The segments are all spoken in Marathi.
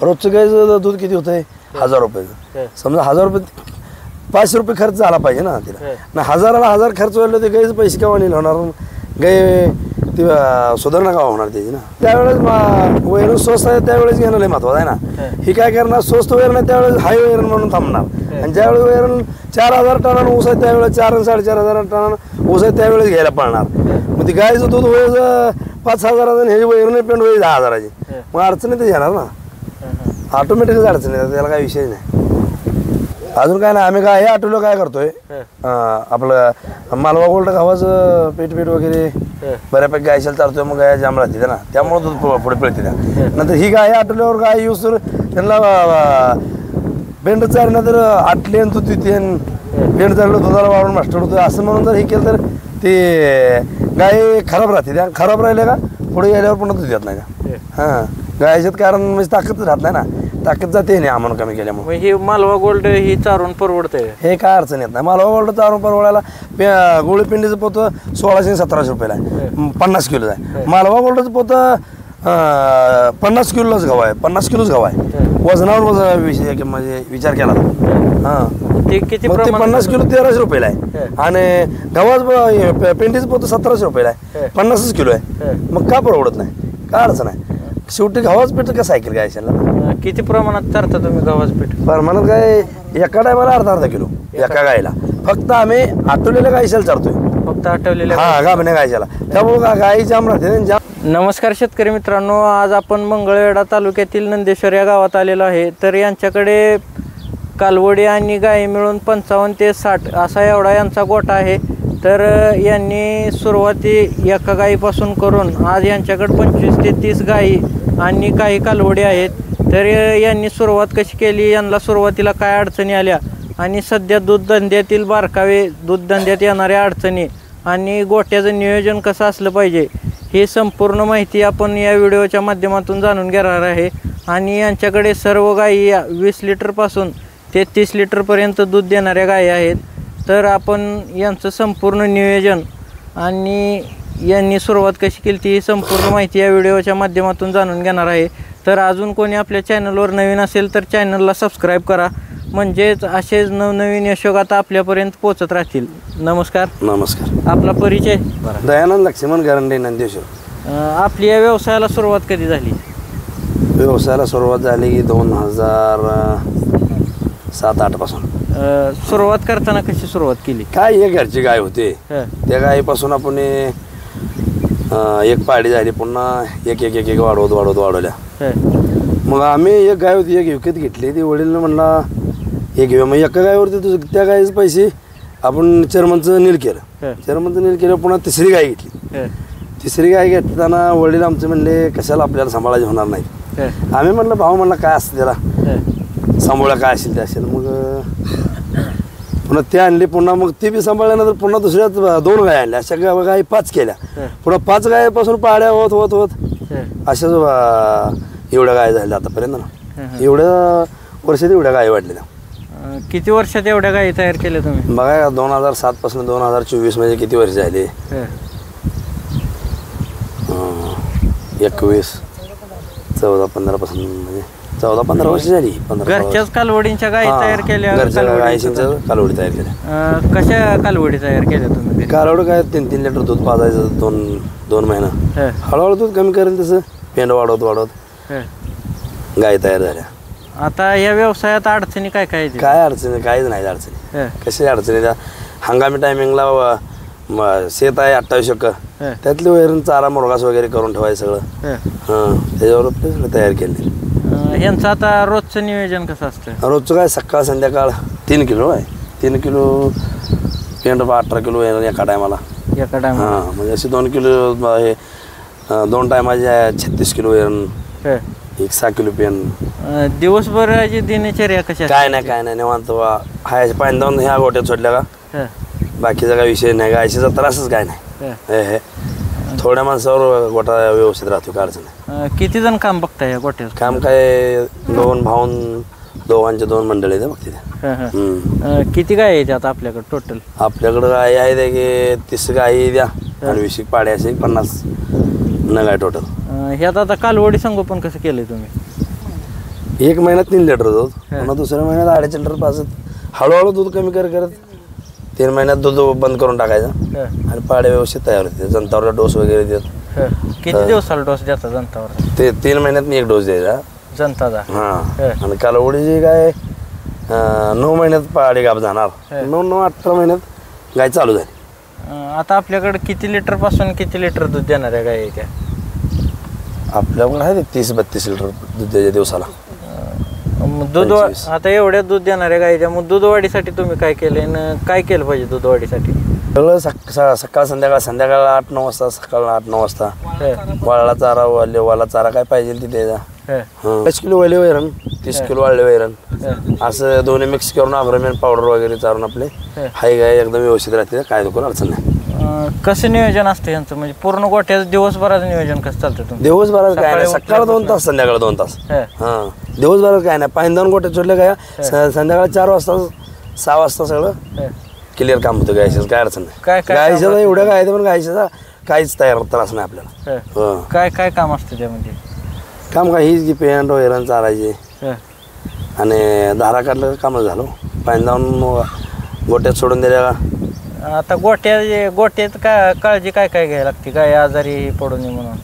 रोजचं गाईचं दूध किती होतंय 1000 रुपयाचं. समजा 1000 रुपये 500 रुपये खर्च झाला पाहिजे ना तिला. ना 1000 खर्च व्हायला ते गाईचं पैसे केव्हा नाही होणार. गाय ती सुधारणा का होणार त्याची ना. त्यावेळेस वैरण स्वस्त आहे त्यावेळेस घेणं लय महत्वाचं आहे ना. ही काय करणार स्वस्त वैरण आहे त्यावेळेस हाय वैरण म्हणून थांबणार. आणि ज्यावेळेस वैरण 4000 टनानं ऊस आहे त्यावेळेस 4 4.5 टनानं ऊस आहे त्यावेळेस घ्यायला पडणार. मग ती गायचं दूध व्हायचं 5000 आणि ह्याची वैरण पेंट व्हायची 10,000ची. मग अडचणी ते येणार ना. ऑटोमॅटिकच अडचण येतात त्याला काही विषय नाही. अजून काय नाही आम्ही काय हे आठवलं काय करतोय आपलं मालवा गोल्ड गव्हाचं पीठ वगैरे बऱ्यापैकी गायशाला चालतोय. मग गाय जाम राहते ना त्यामुळे दूध पुढे पिळते त्या. नंतर ही गाय आठवल्यावर गाय यूज तर त्यांना पेंड चालणं तर आटले आणि दूध देते पेंड चाललं दुधाला वाढून मास्टर होतं असं म्हणून जर हे केलं तर ते गाय खराब राहते. त्या खराब राहिल्या का पुढे गेल्यावर पुन्हा दूध देत नाही का. हां गायच्यात कारण म्हणजे ताकद राहत नाही ना. ताकद जाते नाही आम्हाला कमी केल्यामुळे. हे मालवा गोल्ड ही चारून परवडतंय हे काय अडचण येत नाही. मालवा गोल्ड चारून परवडायला गोळी पिंडीचं पोत 1600-1700 रुपयाला आहे 50 किलोचं आहे. मालवा गोल्डचं पोत 50 किलोच गहू आहे 50 किलोच गहू आहे. वजनावर म्हणजे विचार केला हां ते किती 50 किलो 1300 रुपयाला आहे. आणि गव्हाचं पिंडीचं पोत 1700 रुपयाला आहे 50 किलो आहे. मग का परवडत नाही काय अडचण आहे. शेवटी गव्हाचं पीठ कसं ऐकेल गायशाला. किती प्रमाणात चारता तुम्ही गव्हाचं पीठ. प्रमाणात काय एका टायमाला अर्धा किलो एका गायला. फक्त आम्ही आठवलेल्या गायशाला चारतोय फक्त आठवलेल्या हा गाभण्या गायशाला. त्यामुळे गाई जाम राहते जाम. नमस्कार शेतकरी मित्रांनो, आज आपण मंगळवेढा तालुक्यातील नंदेश्वर या गावात आलेलो आहे. तर यांच्याकडे कालवडी आणि गाई मिळून 55 ते 60 असा एवढा यांचा गोठा आहे. तर यांनी सुरुवाती एका गाईपासून करून आज यांच्याकडे 25 ते 30 गाई आणि काही कालवडी आहेत. तर यांनी सुरुवात कशी केली, यांना सुरुवातीला काय अडचणी आल्या आणि सध्या दूधधंद्यातील बारकावे, दूधधंद्यात येणाऱ्या अडचणी आणि गोठ्याचं नियोजन कसं असलं पाहिजे ही संपूर्ण माहिती आपण या व्हिडिओच्या माध्यमातून जाणून घेणार आहे. आणि यांच्याकडे सर्व गायी 20 लिटरपासून ते 30 लिटरपर्यंत दूध देणाऱ्या गायी आहेत. तर आपण यांचं संपूर्ण नियोजन आणि यांनी सुरुवात कशी केली ती संपूर्ण माहिती या व्हिडिओच्या माध्यमातून जाणून घेणार आहे. तर अजून कोणी आपल्या चॅनलवर नवीन असेल तर चॅनलला सबस्क्राईब करा, म्हणजेच असेच नवनवीन यशोगाथा आपल्यापर्यंत पोहोचत राहतील. नमस्कार. नमस्कार. आपला परिचय. दयानंद लक्ष्मण गरंडे नंदेश्वर. आपली या व्यवसायाला सुरुवात कधी झाली. व्यवसायाला सुरुवात झाली की 2007-08 पासून. सुरुवात करताना कशी सुरुवात केली. काय एक घरची गाय होते त्या गायीपासून आपण एक पाडी झाली पुन्हा एक वाढवल्या. मग आम्ही एक गाय होती एक विकत घेतली. ती वडीलनं म्हणला एक घेऊया. मग एका गायवरती त्या गायीचे पैसे आपण चेअरमनचं नील केलं. पुन्हा तिसरी गाय घेतली. तिसरी गाय घेताना वडील आमचे म्हणले कशाला आपल्याला सांभाळायचे होणार नाही. आम्ही म्हणलं भाऊ म्हणला काय असतं त्याला सांभाळा काय असेल ते असेल. मग पुन्हा ते आणली. पुन्हा मग ती बी सांभाळल्यानंतर पुन्हा दुसऱ्यात 2 गाय आणल्या. अशा गायी 5 केल्या. पुन्हा 5 गायीपासून पाड्या होत अशाच एवढ्या गाय झाल्या आतापर्यंत ना. एवढ्या वर्षात एवढ्या गायी वाढलेल्या. किती वर्षात एवढ्या गायी तयार केल्या तुम्ही. बघा 2007 पासून 2024 म्हणजे किती वर्ष झाले. 21 14-15 पासून म्हणजे 14-15 वर्ष झाली. घरच्याच कालवडींच्या गायी तयार केल्या. घरच्या गायीच्या कालवडी तयार केल्या. कशा कालवडी तयार केल्या तुम्ही. कालवड काय 3-3 लिटर दूध पाजायचं 2 महिना. हळूहळू दूध कमी करेल तसं पेंड वाढवत गाय तयार झाल्या. आता या व्यवसायात अडचणी काय काय अडचणी काहीच नाही अडचणी. कशी अडचणी त्या हंगामी टायमिंगला शेत आहे 28 एकर त्यातली वैरण चारा मुरघास वगैरे करून ठेवायचं सगळं. त्याच्यावर सगळं तयार केले. यांचं आता रोजचं नियोजन कसं असतं. रोजचं काय सकाळ संध्याकाळ 3 किलो आहे. 3 किलो पेंड 18 किलो एका टायमाला. हां म्हणजे असे 2 किलो हे 2 टायमाचे 36 किलो वैरण 6 किलो पेंड. दिवसभराची दिनचर्या कशा. काय नाही निवांत हाय पाणी जाऊन ह्या गोट्यात सोडल्या का बाकीचा काय विषय नाही. गायशीचा त्रासच काय नाही. हे थोड्या माणसावर गोठा व्यवस्थित राहतो काय अडचण नाही. किती जण काम बघताय या गोट्यात. काम काय 2 भाऊन दोघांचे 2 मंडळी आहेत बघते. किती गाय आहेत आता आपल्याकडे टोटल. आपल्याकडं गाय आहे की 30 गायी द्या आणि 20 पाड्या असे 50 न गाय टोटल. ह्यात आता कालवडी संगोपन कसं केलंय तुम्ही. एक महिन्यात 3 लिटर दूध, पुन्हा दुसऱ्या महिन्यात 2.5 लिटर पाजत हळूहळू दूध कमी करत 3 महिन्यात दूध बंद करून टाकायचं आणि पाडे व्यवस्थित तयार होते. जंतावरला डोस वगैरे देत. किती दिवसाला डोस द्यायचा जंतावर? ते 3 महिन्यात एक डोस द्यायचा जंताचा. हां. आणि कालवडीची गाय 9 महिन्यात पाडी गाभ जाणार. 9-18 महिन्यात गाय चालू झाली. आता आपल्याकडे किती लिटर पासून किती लिटर दूध देणार आहे गाय त्या? आपल्याकडे आहे 30-32 लिटर दूध द्यायच्या दिवसाला. दूध आता एवढ्या दूध देणाऱ्या गायच्या मग दूध वाढीसाठी तुम्ही काय केलं काय केलं पाहिजे दूध वाढीसाठी? सगळं सकाळ संध्याकाळ 8-9 वाजता, सकाळ 8-9 वाजता वाळला चारा, वाला चारा काय पाहिजे ते द्यायचा. 5 किलो वाले वैरण, 30 किलो वाळले वैरण, असं दोन्ही मिक्स करून अग्रोमेन पावडर वगैरे चारून आपले हाय गाय एकदम व्यवस्थित राहते. काय दुकान अडचण नाही. कसं नियोजन असतं यांचं म्हणजे पूर्ण गोठ्याचं दिवसाचं नियोजन कसं चालतं तुमचं? दिवसभरात काय नाही, सकाळ 2 तास संध्याकाळ 2 तास. हां, दिवसभरात काय नाही. 5-2 गोठे सोडले काय संध्याकाळी 4 वाजता 6 वाजता सगळं क्लिअर काम होतं गायचं. काय अडचण नाही. गायचं एवढं काय पण गायचं काहीच तयार त्रास नाही आपल्याला. काय काय काम असतं त्यामध्ये? काम काय हीच की पेंट वैरण चारायचे आणि धारा काढलं कामच झालं. 5-2 गोट्यात सोडून दिल्या. आता गोट्यात काय काळजी काय घ्यायला लागते गाय आजारी पडू नये म्हणून?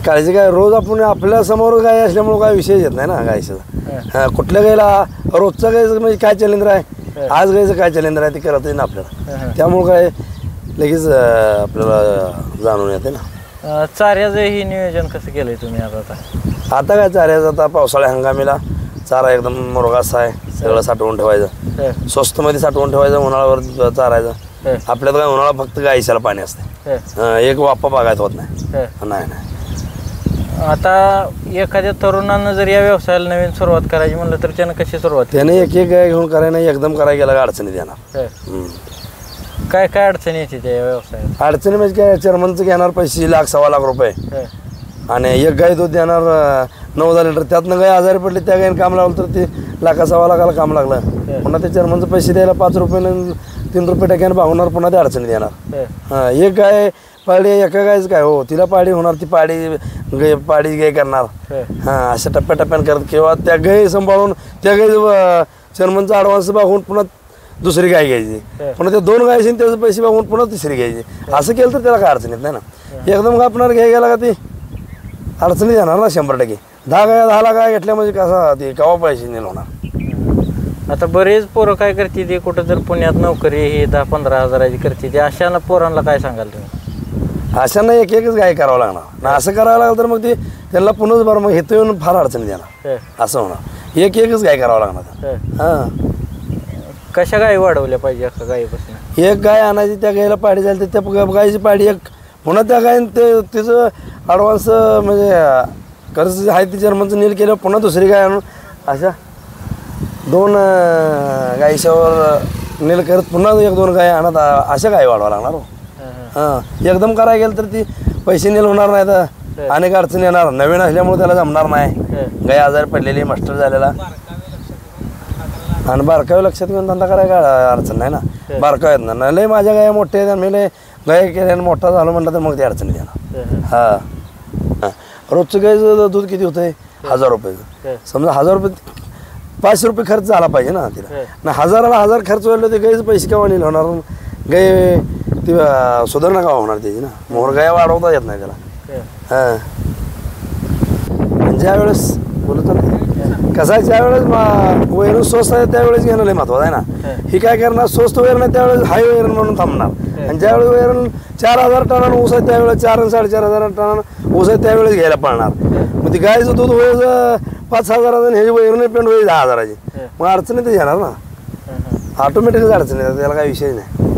काळजी काय रोज आपण आपल्या समोर गाय असल्यामुळे काय विषय येत नाही ना गायचं. कुठल्या गायला रोजचं गायचं म्हणजे काय चॅलेंज आहे, आज गायचं काय चॅलेंज आहे ते करत ना आपल्याला. त्यामुळं काय लगेच आपल्याला जाणून येते ना. चाऱ्याचं ही नियोजन कसं केलंय तुम्ही आता काय चाऱ्याचं आता पावसाळ्या हंगामीला चारा एकदम मुरगास आहे. सगळं साठवून ठेवायचं, स्वस्त मध्ये साठवून ठेवायचं. उन्हाळ्यावर चारायचं. आपल्यात काय उन्हाळा फक्त गायशाला पाणी असते. एक वापा बागायत होत नाही. नाही. आता एखाद्या तरुणानं जर या व्यवसायाला नवीन सुरुवात करायची म्हणलं तर त्यानं कशी सुरुवात? त्याने एक गाय घेऊन करायला नाही, एकदम करायला गेला अडचणीत येणार. काय काय अडचणी येते त्या व्यवसायात? अडचणी म्हणजे काय, चेअरमनचं घेणार पैसे $1-1.25 लाख रुपये आणि एक गाय दूध देणार 9-10 लिटर. त्यातनं गाय आजारी पडली, त्या गायनं काम लावलं तर ते $1-1.25 लाखाला काम लागलं. पुन्हा ते चेअरमनचं पैसे द्यायला 5 रुपये 3 रुपये टक्क्यानं भागवणार. पुन्हा ते अडचणीत येणार. एक गाय पाडी, एका गायच काय हो, तिला पाडी होणार, ती पाडी गाय करणार. अशा टप्प्याटप्प्यानं करत किंवा त्या गाय सांभाळून त्या गाय चेअरमनचा ॲडव्हान्स भागवून पुन्हा दुसरी गाय घ्यायची. पुन्हा त्या 2 गायची त्याचे पैसे भागवून पुन्हा तिसरी घ्यायची. असं केलं तर त्याला काय अडचण येत नाही ना. एकदम कापणार घ्याय गेला का ती अडचणीत येणार ना 100%. 10 गाय घेतल्या म्हणजे कसा ते केव्हा पैसे नेल होणार. आता बरेच पोरं काय करते ते कुठं जर पुण्यात नोकरी ही 10-15 हजाराची करते ते, अशा पोरांना काय सांगाल तुम्ही? अशांना एकच गाय करावं लागणार ना. असं करावं लागलं तर मग ते त्यांना पुन्हाच बरं मग इथं येऊन फार अडचणी देणार. असं होणार. एकच गाय करावं लागणार. हां, कशा गाय वाढवल्या पाहिजे एका गायीपासून? एक गाय आणायची, त्या गायला पाडी झाली तर त्या गायची पाडी एक पुन्हा त्या गायनं तिचं ॲडव्हान्स म्हणजे कर्ज आहे ते चेअरमनचं नील केलं. पुन्हा दुसरी गाय आणून अशा 2 गायीच्यावर नील करत पुन्हा 1-2 गाय आणत अशा गाय वाढवा लागणार. हां, एकदम करायला गेलं तर ती पैसे नील होणार नाही तर अनेक अडचणी येणार. नवीन असल्यामुळे त्याला जमणार नाही. गाय आजारी पडलेली, मास्टर झालेला आणि बारकावे लक्षात घेऊन धंदा करायला अडचण नाही ना. बारकाव येत ना लय माझ्या गाया मोठ्या आहेत, मी लय गाय केल्याने मोठा झालो म्हटलं तर मग ते अडचणी येणार. हां, रोजचं गायचं दूध किती होतंय? 1000 रुपये. समजा 1000 रुपये 500 रुपये खर्च झाला पाहिजे ना तिला. ना 1000 खर्च व्हायला ते गायचं पैसे केव्हा नील होणार? गाय ती सुधारणा का होणार त्याची ना. मोहर गाय वाढवता येत नाही त्याला. हां, ज्या वेळेस बोलतो ना कसं आहे, ज्यावेळेस वैरण स्वस्त आहे त्यावेळेस घेणं लय महत्वाचं आहे ना. ही काय करणार, स्वस्त वैरण आहे त्यावेळेस हाय वैरण म्हणून थांबणार. आणि ज्यावेळेस वैरण 4000 टनानं ऊस आहे त्यावेळेस 4-4.5 टनानं ऊस आहे त्यावेळेस घ्यायला पडणार. मग ती गायचं दूध व्हायचं 5,000 आणि ह्याची वैरण पेंट व्हायची 10,000ची. मग अडचणी तर येणार ना. ऑटोमॅटिकच अडचणी येतात, त्याला काही विषय नाही.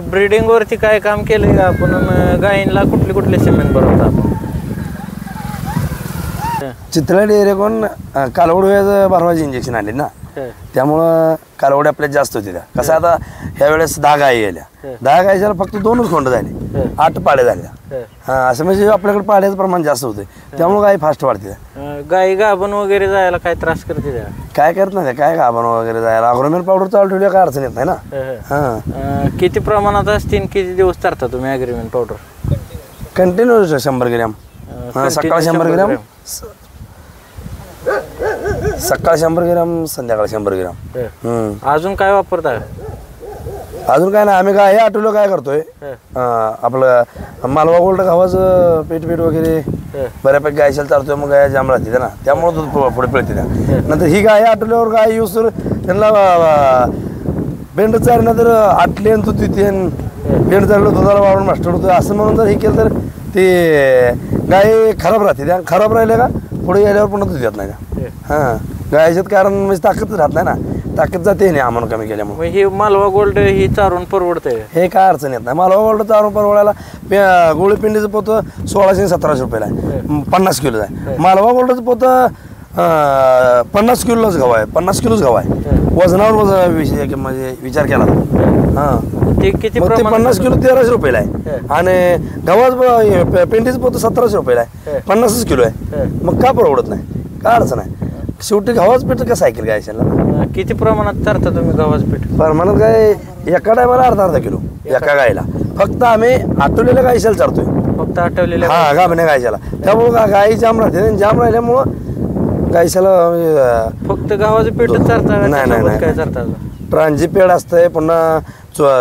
ब्रीडिंगवरती काय काम केलंय का आपण? गायींना कुठले सिमेंट बनवता आपण? चित्रा डेअरी कोण कालवड व्याज भरवायची इंजेक्शन आले ना, त्यामुळं कालवडी आपल्याला जास्त होती. त्या कसं आता ह्या वेळेस 10 गायी गेल्या. 10 गायीला फक्त 2च खोंड झाले, 8 पाड्या झाल्या. हां, असं म्हणजे आपल्याकडे पाड्याचं प्रमाण जास्त होते त्यामुळे गाय फास्ट वाढते. गाई गाभण वगैरे जायला काय त्रास करते त्या? काय करत नाही, काय गाभण वगैरे जायला अग्रोमेन पावडर चालू ठेवल्या काय अडचण येत नाही ना. हां, किती प्रमाणात असतील, किती दिवस चालता तुम्ही अग्रोमेन पावडर? Continue 100 gram. सकाळी 100 ग्रॅम, सकाळी 100 ग्रॅम संध्याकाळी 100 ग्रॅम. अजून काय वापरता? अजून काय नाही, आम्ही काय आठवलं काय करतोय आपलं मालवा गोल्ड गव्हाचं पीठ वगैरे बऱ्यापैकी गायशाला चालतोय. मग गाय जाम राहते ना, त्यामुळे दूध पुढे पिळते त्या. नंतर ही गाय आठवल्यावर गाय यूज तर त्यांना पेंड चालणार तर आटले दूध देते, पेंड चाललं दुधाला वाढून मास्टर होतं. असं म्हणून जर हे केलं तर ते गाय खराब राहते. त्या खराब राहिल्या का पुढे गेल्यावर पुन्हा दूध देत नाही का. हां, गायच्यात कारण म्हणजे ताकदच राहत नाही ना, ताकद जाते नाही आम्हाला कमी केल्यामुळे. हे मालवा गोल्ड ही चारून परवडतंय? हे काय अडचण येत नाही. मालवा गोल्ड चारून परवडायला गोळी पिंडीचं पोत 1600-1700 रुपयाला आहे, 50 किलोचं आहे. मालवा गोल्डचं पोत 50 किलोच गहू आहे, 50 किलोच गहू आहे. वजनावर म्हणजे विचार केला तर हां, ते किती मग ते 50 किलो 1300 रुपयाला आहे. आणि गव्हाचं पेंडीचं पोत 1700 रुपयाला आहे, 50 किलो आहे. मग का परवडत नाही, काय अडचण आहे. शेवटी गव्हाचं पीठ कसं ऐकेल गायशाला. किती प्रमाणात चारता तुम्ही गव्हाचं पीठ? प्रमाणात काय एका टायमाला अर्धा किलो एका गायला. फक्त आम्ही आठवलेल्या गायशाला चारतोय, फक्त आठवलेल्या? हा, गाभण्या गायशाला. त्यामुळं गाई जाम राहते, जाम राहिल्यामुळं गायशाला फक्त गव्हाचं पीठ चारता? नाही, काय चारता? प्रांजी पेंड असते, पुन्हा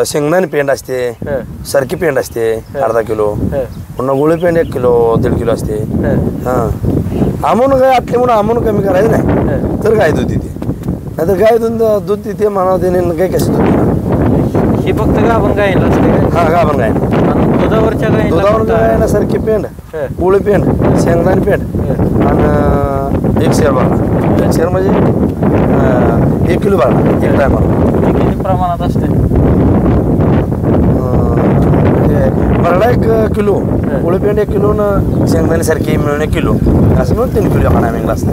शेंगदाणे पेंड असते, सरकी पेंड असते अर्धा किलो, पुन्हा गोळी पेंड 1 किलो 1.5 किलो असते. हां, आमून गाय आटली म्हणून आमून कमी करायचं नाही तर गाय दूध देते. नाही तर गाय दूध देते म्हणा देणे गाय कशी दूध देणार. ही फक्त गाभण गायला असते? हा, गाभण गाय. दुधावरच्या दुधावर गायला सरकी पेंड, गोळी पेंड, शेंगदाणे पेंड आणि 1 शेर बाळा. 1 शेर म्हणजे 1 किलो बाळा 1 टायमाला. किती प्रमाणात असते? बरडा 1 किलो, गोळी पेंड 1 किलो, शेंगदाणे सारखी मिळून 1 किलो, असं मिळून 3 किलो एका टायमिंगला असते.